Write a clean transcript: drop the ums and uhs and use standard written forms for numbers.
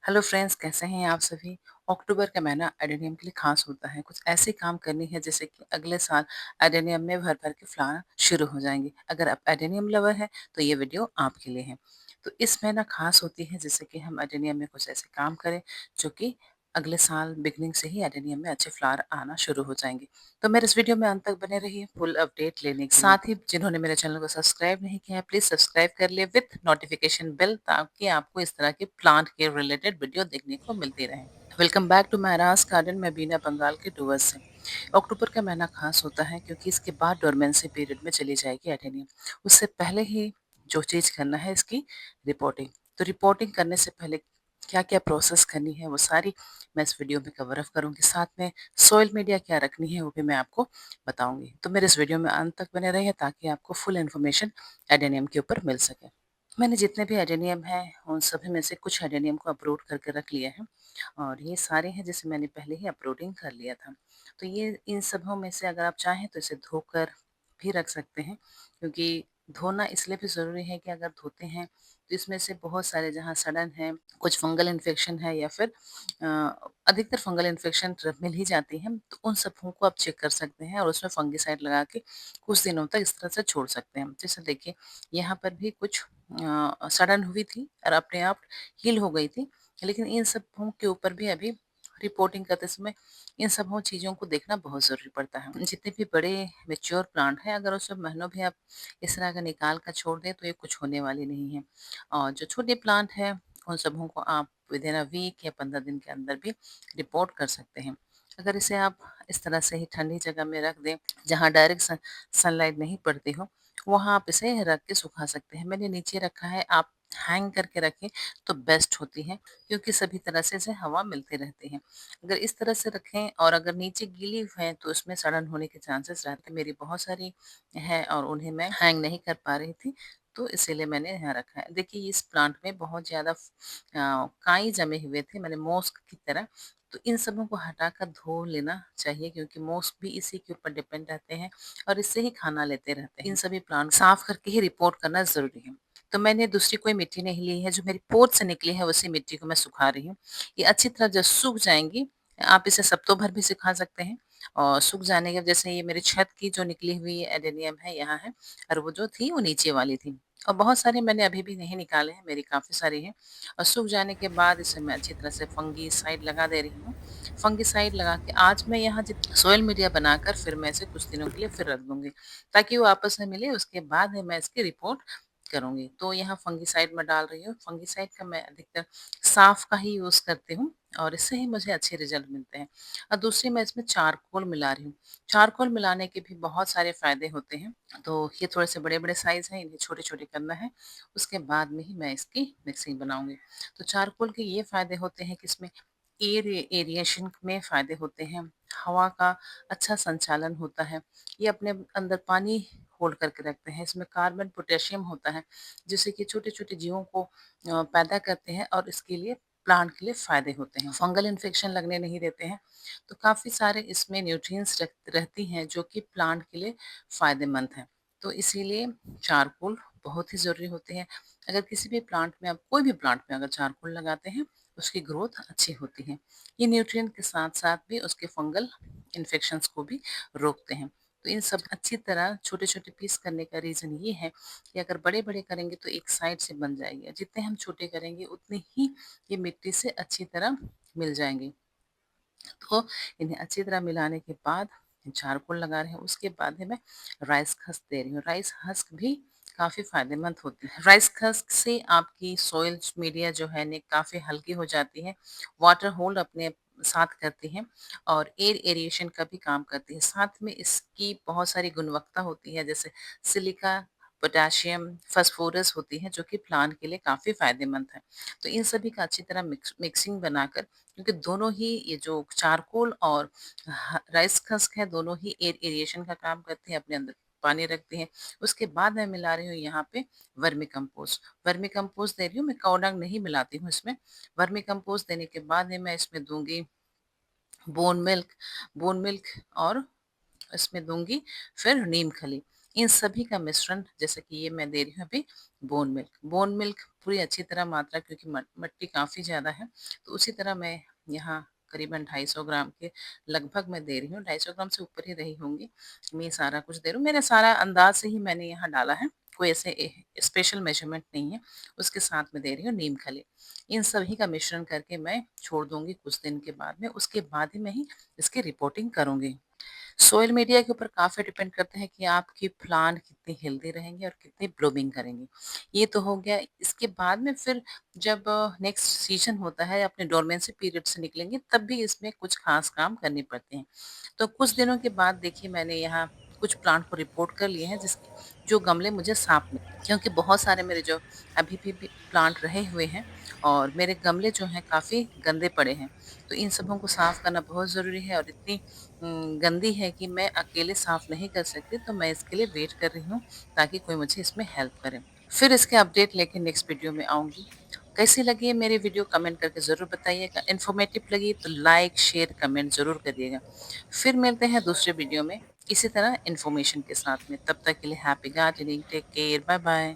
Hello friends, कैसे हैं आप सभी। अक्टूबर का महीना एडेनियम के लिए खास होता है। कुछ ऐसे काम करने हैं जैसे कि अगले साल एडेनियम में भर भर के फ्लावर शुरू हो जाएंगे। अगर आप एडेनियम लवर हैं तो ये वीडियो आपके लिए है। तो इस महीना खास होती है जैसे कि हम एडेनियम में कुछ ऐसे काम करें जो कि अगले साल बिगनिंग से ही एडेनियम में अच्छे फ्लावर आना शुरू हो जाएंगे। तो मेरे इस वीडियो में अंत तक बने रहिए फुल अपडेट लेने के लिए। साथ ही जिन्होंने मेरे चैनल को सब्सक्राइब नहीं किया है प्लीज सब्सक्राइब कर लिए विथ नोटिफिकेशन बेल, ताकि आपको इस तरह के प्लांट के रिलेटेड वीडियो देखने को मिलती रहे। Welcome back to my Raj garden. मैं बीना बंगाल के डुवर्स से। अक्टूबर का महीना खास होता है क्योंकि इसके बाद डोरमेंसी पीरियड में चली जाएगी एडेनियम। उससे पहले ही जो चीज करना है इसकी रिपोर्टिंग। तो रिपोर्टिंग करने से पहले क्या क्या प्रोसेस करनी है वो सारी मैं इस वीडियो में कवर अप करूंगी। साथ में सोइल मीडिया क्या रखनी है वो भी मैं आपको बताऊंगी। तो मेरे इस वीडियो में अंत तक बने रहिए ताकि आपको फुल इन्फॉर्मेशन एडेनियम के ऊपर मिल सके। मैंने जितने भी एडेनियम हैं उन सभी में से कुछ एडेनियम को अपलोड करके रख लिया है, और ये सारे हैं जिसे मैंने पहले ही अपलोडिंग कर लिया था। तो ये इन सबों में से अगर आप चाहें तो इसे धोकर भी रख सकते हैं, क्योंकि धोना इसलिए भी ज़रूरी है कि अगर धोते हैं तो इसमें से बहुत सारे जहाँ सड़न है, कुछ फंगल इन्फेक्शन है या फिर अधिकतर फंगल इन्फेक्शन मिल ही जाती है, तो उन सबों को आप चेक कर सकते हैं और उसमें फंगिसाइड लगा के कुछ दिनों तक इस तरह से छोड़ सकते हैं। जैसे देखिए यहाँ पर भी कुछ सड़न हुई थी और अपने आप हील हो गई थी, लेकिन इन सबों के ऊपर भी अभी रिपोर्टिंग करते समय इन सबों चीज़ों को देखना बहुत ज़रूरी पड़ता है। जितने भी बड़े मेच्योर प्लांट हैं अगर उसे महीनों भी आप इस तरह का निकाल कर छोड़ दें तो ये कुछ होने वाली नहीं है। और जो छोटे प्लांट हैं उन सबों को आप विद इन अ वीक या 15 दिन के अंदर भी रिपोर्ट कर सकते हैं। अगर इसे आप इस तरह से ही ठंडी जगह में रख दें जहाँ डायरेक्ट सनलाइट नहीं पड़ती हो, वहाँ आप इसे रख के सुखा सकते हैं। मैंने नीचे रखा है, आप हैंग करके रखें तो बेस्ट होती है, क्योंकि सभी तरह से इसे हवा मिलती रहती है। अगर इस तरह से रखें और अगर नीचे गीली है तो उसमें सड़न होने के चांसेस रहते हैं। मेरी बहुत सारी है और उन्हें मैं हैंग नहीं कर पा रही थी, तो इसीलिए मैंने यहाँ रखा है। देखिए इस प्लांट में बहुत ज़्यादा काई जमे हुए थे, मैंने मॉस्क की तरह। तो इन सबों को हटाकर धो लेना चाहिए, क्योंकि मॉस्क भी इसी के ऊपर डिपेंड रहते हैं और इससे ही खाना लेते रहते हैं। इन सभी प्लांट साफ करके ही रिपोर्ट करना ज़रूरी है। तो मैंने दूसरी कोई मिट्टी नहीं ली है, जो मेरी पोट से निकली है उसी मिट्टी को मैं सुखा रही हूँ। ये अच्छी तरह जब सूख जाएंगी, आप इसे सप्ताह भर भी सुखा सकते हैं। और सूख जाने के जैसे ये मेरी छत की जो निकली हुई एडेनियम है यहाँ है, और वो जो थी वो नीचे वाली थी। और बहुत सारे मैंने अभी भी नहीं निकाले हैं, मेरी काफ़ी सारी है। और सूख जाने के बाद इसे मैं अच्छी तरह से फंगीसाइड लगा दे रही हूँ। फंगीसाइड लगा के आज मैं यहाँ सोयल मीडिया बनाकर फिर मैं इसे कुछ दिनों के लिए फिर रख दूंगी, ताकि वो आपस में मिले। उसके बाद है मैं इसकी रिपोर्ट करूँगी। तो यहाँ फंगिसाइड मैं डाल रही हूँ। फंगिसाइड का मैं अधिकतर साफ का ही यूज़ करती हूँ और इससे ही मुझे अच्छे रिजल्ट मिलते हैं। और दूसरी मैं इसमें चारकोल मिला रही हूँ। चारकोल मिलाने के भी बहुत सारे फ़ायदे होते हैं। तो ये थोड़े से बड़े-बड़े साइज़ हैं, इन्हें छोटे-छोटे करना है। उसके बाद में ही मैं इसकी मिक्सिंग बनाऊँगी। तो चारकोल के ये फ़ायदे होते हैं कि इसमें एरिएशन में फ़ायदे होते हैं, हवा का अच्छा संचालन होता है। ये अपने अंदर पानी होल्ड करके रखते हैं। इसमें कार्बन, पोटेशियम होता है, जिससे कि छोटे-छोटे जीवों को पैदा करते हैं और इसके लिए प्लांट के लिए फ़ायदे होते हैं। फंगल इन्फेक्शन लगने नहीं देते हैं। तो काफ़ी सारे इसमें न्यूट्रिएंट्स रहती हैं जो कि प्लांट के लिए फ़ायदेमंद हैं। तो इसीलिए चारकोल बहुत ही ज़रूरी होते हैं। अगर किसी भी प्लांट में आप कोई भी प्लांट में अगर चारकोल लगाते हैं, उसकी ग्रोथ अच्छी होती है। ये न्यूट्रिएंट के साथ-साथ भी उसके फंगल इन्फेक्शंस को भी रोकते हैं। तो इन सब अच्छी तरह छोटे-छोटे पीस करने का रीज़न ये है कि अगर बड़े-बड़े करेंगे तो एक साइड से बन जाएगी, जितने हम छोटे करेंगे उतने ही ये मिट्टी से अच्छी तरह मिल जाएँगे। तो इन्हें अच्छी तरह मिलाने के बाद चारकोल लगा रहे हैं, उसके बाद है मैं राइस हस्क दे रही हूँ। राइस हस्क भी काफ़ी फ़ायदेमंद होती है। राइस हस्क से आपकी सॉइल मीडिया जो है ने काफ़ी हल्की हो जाती है, वाटर होल्ड अपने साथ करती है और एयर एरिएशन का भी काम करती है। साथ में इसकी बहुत सारी गुणवत्ता होती है, जैसे सिलिका, पोटेशियम, फास्फोरस होती है, जो कि प्लांट के लिए काफ़ी फ़ायदेमंद है। तो इन सभी का अच्छी तरह मिक्सिंग बनाकर, क्योंकि दोनों ही ये जो चारकोल और राइस हस्क है दोनों ही एयर एरिएशन का काम करते हैं, अपने अंदर पानी रखते हैं। उसके बाद मैं मिला रही हूँ यहाँ पे वर्मी कंपोस्ट। वर्मी कंपोस्ट दे रही हूँ मैं, काऊ डंग नहीं मिलाती हूँ इसमें। वर्मी कंपोस्ट देने के बाद है मैं इसमें दूंगी बोन मिल्क। बोन मिल्क और इसमें दूंगी फिर नीम खली। इन सभी का मिश्रण जैसे कि ये मैं दे रही हूँ अभी बोन मिल्क। बोन मिल्क पूरी अच्छी तरह मात्रा क्योंकि मिट्टी काफ़ी ज़्यादा है, तो उसी तरह मैं यहाँ करीबन 250 ग्राम के लगभग मैं दे रही हूँ, 250 ग्राम से ऊपर ही रही होंगी। मैं ये सारा कुछ दे रही हूँ, मेरा सारा अंदाज़ से ही मैंने यहाँ डाला है, कोई ऐसे स्पेशल मेजरमेंट नहीं है। उसके साथ मैं दे रही हूँ नीम खली। इन सभी का मिश्रण करके मैं छोड़ दूँगी कुछ दिन के बाद में, उसके बाद ही मैं ही इसकी रिपोर्टिंग करूँगी। सोशल मीडिया के ऊपर काफ़ी डिपेंड करते हैं कि आपकी प्लांट कितनी हेल्दी रहेंगे और कितनी ब्लूमिंग करेंगे। ये तो हो गया, इसके बाद में फिर जब नेक्स्ट सीज़न होता है, अपने डोरमेंसी पीरियड से निकलेंगे, तब भी इसमें कुछ ख़ास काम करने पड़ते हैं। तो कुछ दिनों के बाद देखिए मैंने यहाँ कुछ प्लांट को रिपोर्ट कर लिए हैं जिसके जो गमले मुझे साफ मिले, क्योंकि बहुत सारे मेरे जो अभी भी प्लांट रहे हुए हैं और मेरे गमले जो हैं काफ़ी गंदे पड़े हैं। तो इन सबों को साफ करना बहुत ज़रूरी है और इतनी गंदी है कि मैं अकेले साफ नहीं कर सकती, तो मैं इसके लिए वेट कर रही हूँ ताकि कोई मुझे इसमें हेल्प करे। फिर इसके अपडेट लेके नेक्स्ट वीडियो में आऊँगी। कैसी लगी है मेरी वीडियो कमेंट करके ज़रूर बताइएगा। इन्फॉर्मेटिव लगी तो लाइक, शेयर, कमेंट ज़रूर करिएगा। फिर मिलते हैं दूसरे वीडियो में इसी तरह इन्फॉर्मेशन के साथ में। तब तक के लिए happy gardening, take care, bye bye.